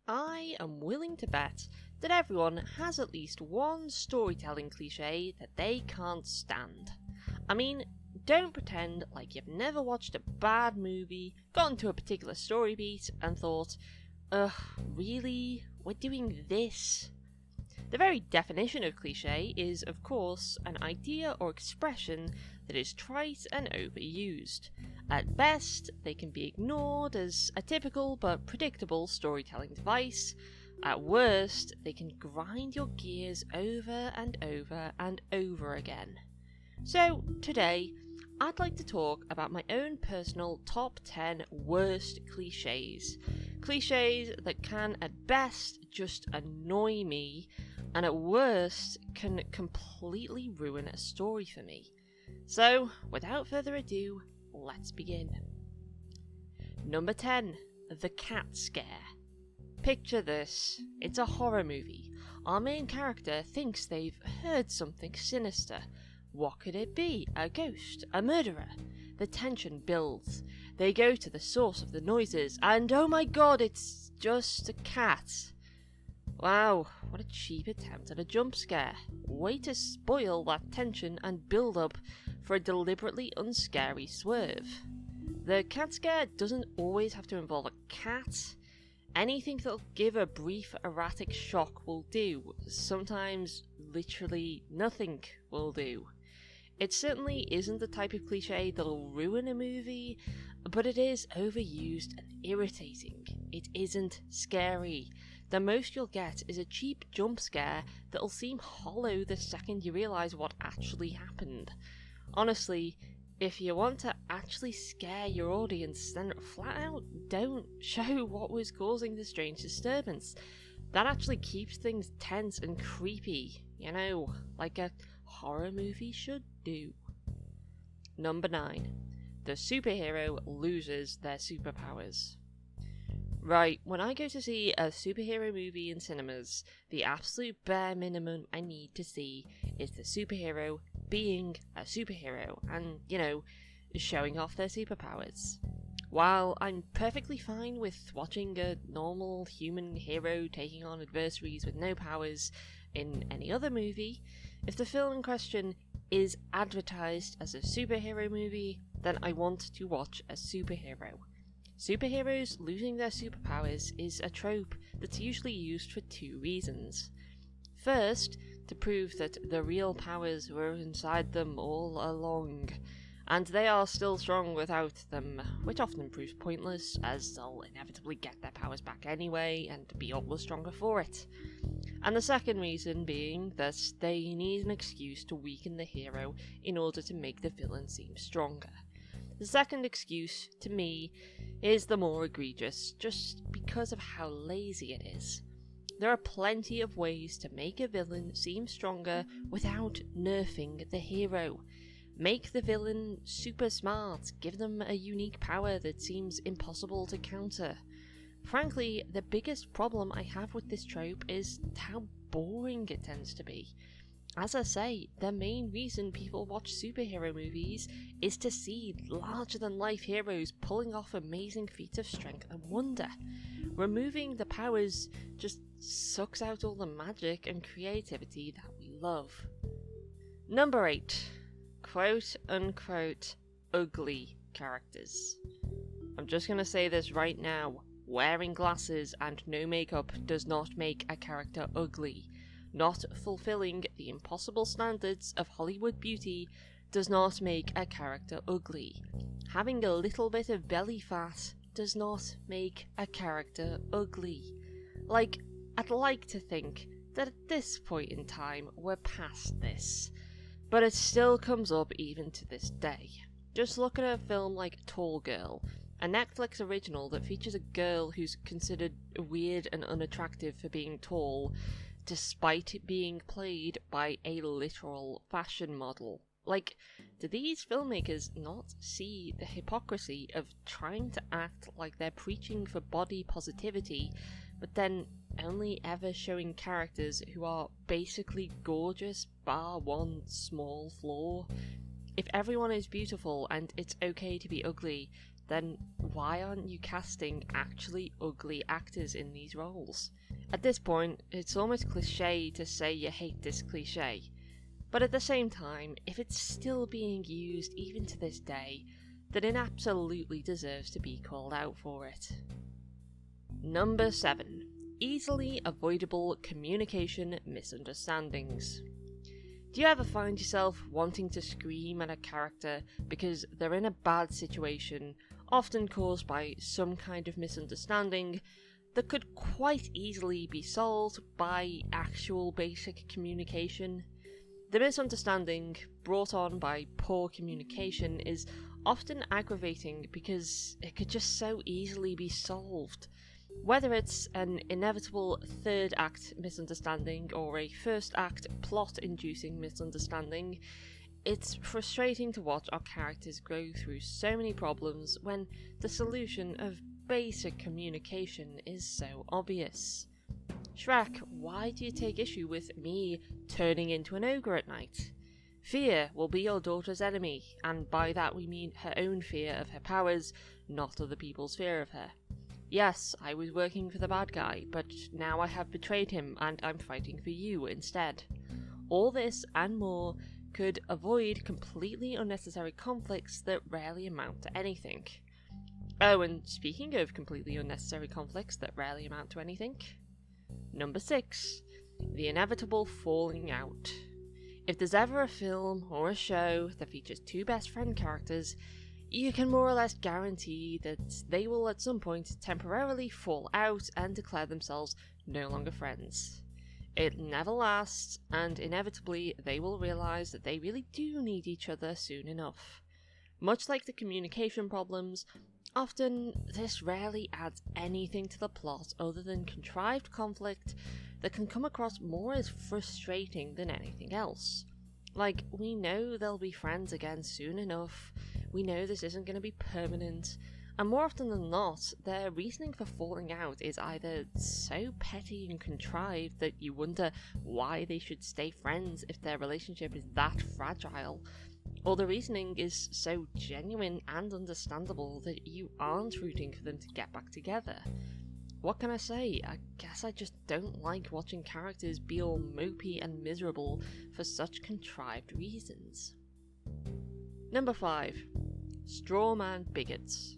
I am willing to bet that everyone has at least one storytelling cliche that they can't stand. I mean, don't pretend like you've never watched a bad movie, gotten to a particular story beat, and thought, ugh, really? We're doing this? The very definition of cliche is, of course, an idea or expression that is trite and overused. At best, they can be ignored as a typical but predictable storytelling device. At worst, they can grind your gears over and over and over again. So, today, I'd like to talk about my own personal top 10 worst cliches. Cliches that can, at best, just annoy me, and at worst, can completely ruin a story for me. So, without further ado, let's begin. Number 10. The cat scare. Picture this. It's a horror movie. Our main character thinks they've heard something sinister. What could it be? A ghost? A murderer? The tension builds. They go to the source of the noises, and oh my god, it's just a cat. Wow, what a cheap attempt at a jump scare. Way to spoil that tension and build up for a deliberately unscary swerve. The cat scare doesn't always have to involve a cat. Anything that'll give a brief erratic shock will do. Sometimes literally nothing will do. It certainly isn't the type of cliche that'll ruin a movie, but it is overused and irritating. It isn't scary. The most you'll get is a cheap jump scare that'll seem hollow the second you realise what actually happened. Honestly, if you want to actually scare your audience, then flat out don't show what was causing the strange disturbance. That actually keeps things tense and creepy, like a horror movie should do. Number 9. The superhero loses their superpowers. Right, when I go to see a superhero movie in cinemas, the absolute bare minimum I need to see is the superhero being a superhero and, showing off their superpowers. While I'm perfectly fine with watching a normal human hero taking on adversaries with no powers in any other movie, if the film in question is advertised as a superhero movie, then I want to watch a superhero. Superheroes losing their superpowers is a trope that's usually used for two reasons. First, to prove that the real powers were inside them all along, and they are still strong without them, which often proves pointless, as they'll inevitably get their powers back anyway and be all the stronger for it. And the second reason being that they need an excuse to weaken the hero in order to make the villain seem stronger. The second excuse, to me, is the more egregious, just because of how lazy it is. There are plenty of ways to make a villain seem stronger without nerfing the hero. Make the villain super smart, give them a unique power that seems impossible to counter. Frankly, the biggest problem I have with this trope is how boring it tends to be. As I say, the main reason people watch superhero movies is to see larger-than-life heroes pulling off amazing feats of strength and wonder. Removing the powers just sucks out all the magic and creativity that we love. Number 8. Quote-unquote ugly characters. I'm just gonna say this right now. Wearing glasses and no makeup does not make a character ugly. Not fulfilling the impossible standards of Hollywood beauty does not make a character ugly. Having a little bit of belly fat does not make a character ugly. I'd like to think that at this point in time we're past this, but it still comes up even to this day. Just look at a film like Tall Girl, a Netflix original that features a girl who's considered weird and unattractive for being tall, despite it being played by a literal fashion model. Do these filmmakers not see the hypocrisy of trying to act like they're preaching for body positivity, but then only ever showing characters who are basically gorgeous bar one small flaw? If everyone is beautiful and it's okay to be ugly, then why aren't you casting actually ugly actors in these roles? At this point, it's almost cliche to say you hate this cliche, but at the same time, if it's still being used even to this day, then it absolutely deserves to be called out for it. Number 7. Easily avoidable communication misunderstandings. Do you ever find yourself wanting to scream at a character because they're in a bad situation, often caused by some kind of misunderstanding, that could quite easily be solved by actual basic communication? The misunderstanding brought on by poor communication is often aggravating because it could just so easily be solved. Whether it's an inevitable third act misunderstanding or a first act plot-inducing misunderstanding, it's frustrating to watch our characters go through so many problems when the solution of basic communication is so obvious. Shrek, why do you take issue with me turning into an ogre at night? Fear will be your daughter's enemy, and by that we mean her own fear of her powers, not other people's fear of her. Yes, I was working for the bad guy, but now I have betrayed him and I'm fighting for you instead. All this and more could avoid completely unnecessary conflicts that rarely amount to anything. Oh, and speaking of completely unnecessary conflicts that rarely amount to anything, Number 6. The inevitable falling out. If there's ever a film or a show that features two best friend characters, you can more or less guarantee that they will at some point temporarily fall out and declare themselves no longer friends. It never lasts, and inevitably they will realise that they really do need each other soon enough. Much like the communication problems, often this rarely adds anything to the plot other than contrived conflict that can come across more as frustrating than anything else. Like, we know they'll be friends again soon enough, we know this isn't going to be permanent, and more often than not, their reasoning for falling out is either so petty and contrived that you wonder why they should stay friends if their relationship is that fragile, or the reasoning is so genuine and understandable that you aren't rooting for them to get back together. What can I say? I guess I just don't like watching characters be all mopey and miserable for such contrived reasons. Number 5. Strawman Bigots.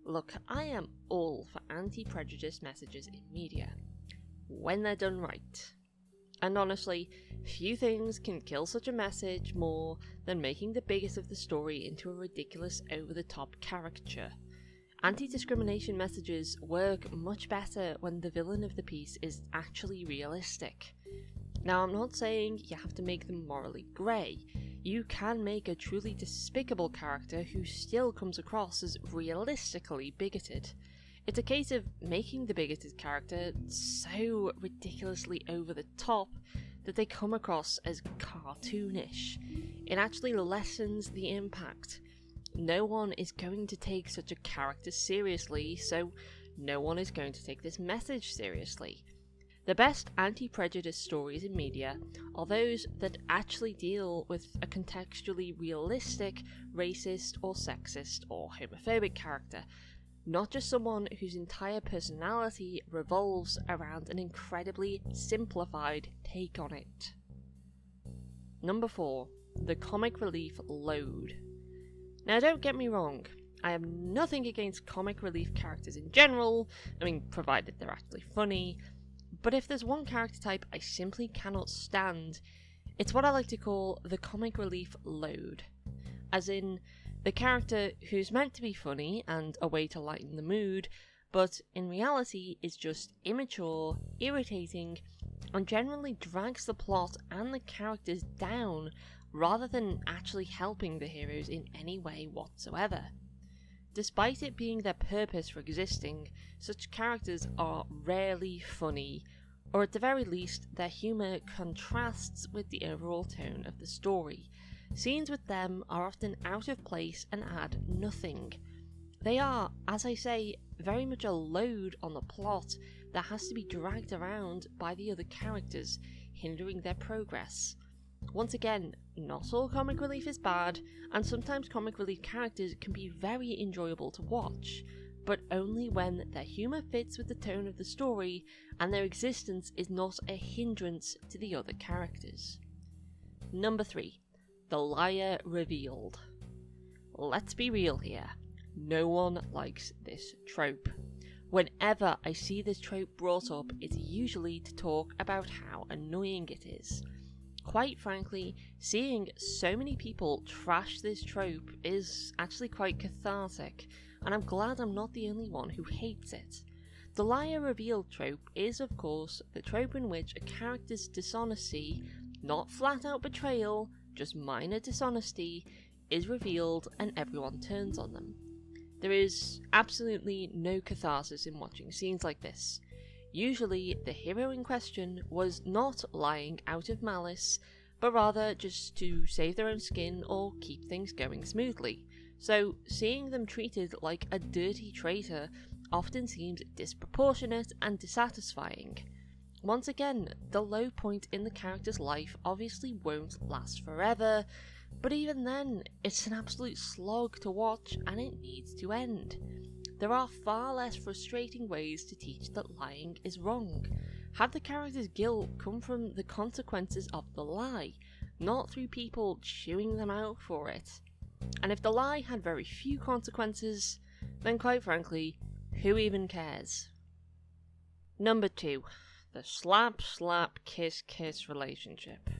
Look, I am all for anti-prejudice messages in media, when they're done right. And honestly, few things can kill such a message more than making the bigot of the story into a ridiculous over-the-top caricature. Anti-discrimination messages work much better when the villain of the piece is actually realistic. Now, I'm not saying you have to make them morally grey. You can make a truly despicable character who still comes across as realistically bigoted. It's a case of making the bigoted character so ridiculously over the top that they come across as cartoonish. It actually lessens the impact. No one is going to take such a character seriously, so no one is going to take this message seriously. The best anti-prejudice stories in media are those that actually deal with a contextually realistic, racist or sexist or homophobic character, not just someone whose entire personality revolves around an incredibly simplified take on it. Number 4. The comic relief load. Now, don't get me wrong, I have nothing against comic relief characters in general, provided they're actually funny, but if there's one character type I simply cannot stand, it's what I like to call the comic relief load. As in, the character who's meant to be funny and a way to lighten the mood, but in reality is just immature, irritating, and generally drags the plot and the characters down rather than actually helping the heroes in any way whatsoever. Despite it being their purpose for existing, such characters are rarely funny, or at the very least, their humour contrasts with the overall tone of the story. Scenes with them are often out of place and add nothing. They are, as I say, very much a load on the plot that has to be dragged around by the other characters, hindering their progress. Once again, not all comic relief is bad, and sometimes comic relief characters can be very enjoyable to watch, but only when their humour fits with the tone of the story and their existence is not a hindrance to the other characters. Number 3. The liar revealed. Let's be real here. No one likes this trope. Whenever I see this trope brought up, it's usually to talk about how annoying it is. Quite frankly, seeing so many people trash this trope is actually quite cathartic, and I'm glad I'm not the only one who hates it. The liar revealed trope is, of course, the trope in which a character's dishonesty, not flat out betrayal, just minor dishonesty, is revealed and everyone turns on them. There is absolutely no catharsis in watching scenes like this. Usually, the hero in question was not lying out of malice, but rather just to save their own skin or keep things going smoothly. So, seeing them treated like a dirty traitor often seems disproportionate and dissatisfying. Once again, the low point in the character's life obviously won't last forever, but even then, it's an absolute slog to watch and it needs to end. There are far less frustrating ways to teach that lying is wrong. Have the character's guilt come from the consequences of the lie, not through people chewing them out for it. And if the lie had very few consequences, then quite frankly, who even cares? Number 2. The slap slap kiss kiss relationship.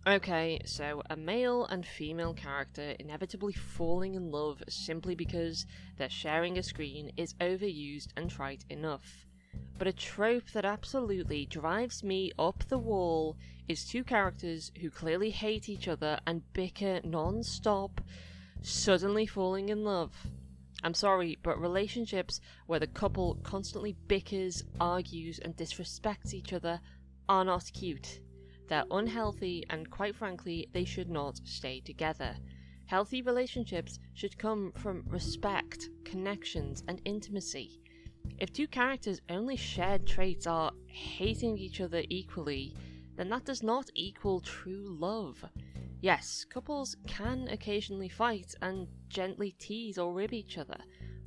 Okay, so a male and female character inevitably falling in love simply because they're sharing a screen is overused and trite enough. But a trope that absolutely drives me up the wall is two characters who clearly hate each other and bicker non-stop, suddenly falling in love. I'm sorry, but relationships where the couple constantly bickers, argues and disrespects each other are not cute. They're unhealthy and quite frankly, they should not stay together. Healthy relationships should come from respect, connections and intimacy. If two characters' only shared traits are hating each other equally, then that does not equal true love. Yes, couples can occasionally fight and gently tease or rib each other,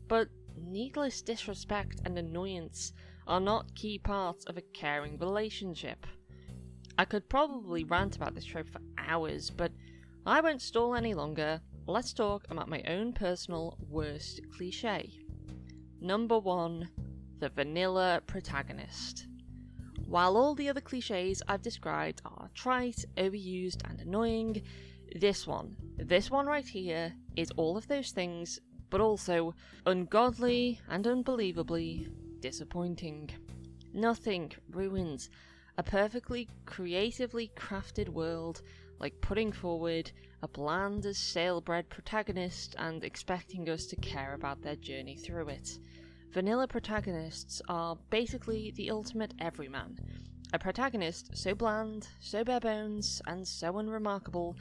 but needless disrespect and annoyance are not key parts of a caring relationship. I could probably rant about this trope for hours, but I won't stall any longer. Let's talk about my own personal worst cliche. Number 1. The Vanilla Protagonist. While all the other cliches I've described are trite, overused and annoying, this one right here is all of those things, but also ungodly and unbelievably disappointing. Nothing ruins a perfectly creatively crafted world like putting forward a bland as sailbred protagonist and expecting us to care about their journey through it. Vanilla protagonists are basically the ultimate everyman. A protagonist so bland, so bare bones, and so unremarkable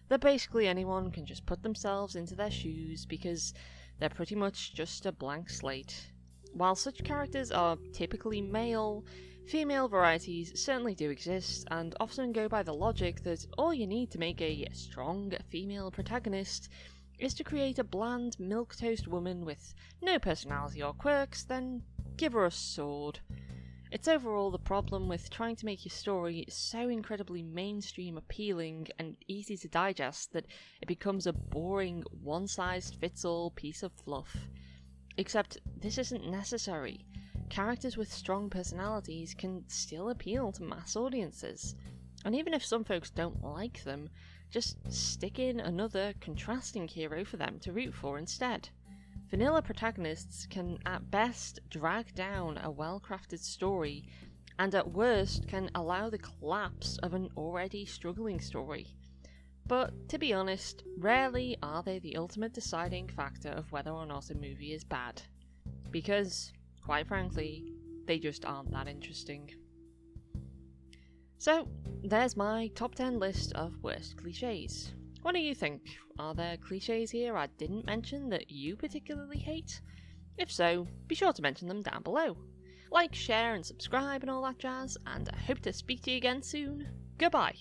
that basically anyone can just put themselves into their shoes because they're pretty much just a blank slate. While such characters are typically male, female varieties certainly do exist and often go by the logic that all you need to make a strong female protagonist is to create a bland milquetoast woman with no personality or quirks, then give her a sword. It's overall the problem with trying to make your story so incredibly mainstream appealing and easy to digest that it becomes a boring one-size-fits-all piece of fluff. Except this isn't necessary. Characters with strong personalities can still appeal to mass audiences. And even if some folks don't like them, just stick in another contrasting hero for them to root for instead. Vanilla protagonists can at best drag down a well-crafted story, and at worst can allow the collapse of an already struggling story. But to be honest, rarely are they the ultimate deciding factor of whether or not a movie is bad. Because, quite frankly, they just aren't that interesting. So, there's my top 10 list of worst cliches. What do you think? Are there cliches here I didn't mention that you particularly hate? If so, be sure to mention them down below. Like, share and subscribe and all that jazz, and I hope to speak to you again soon. Goodbye!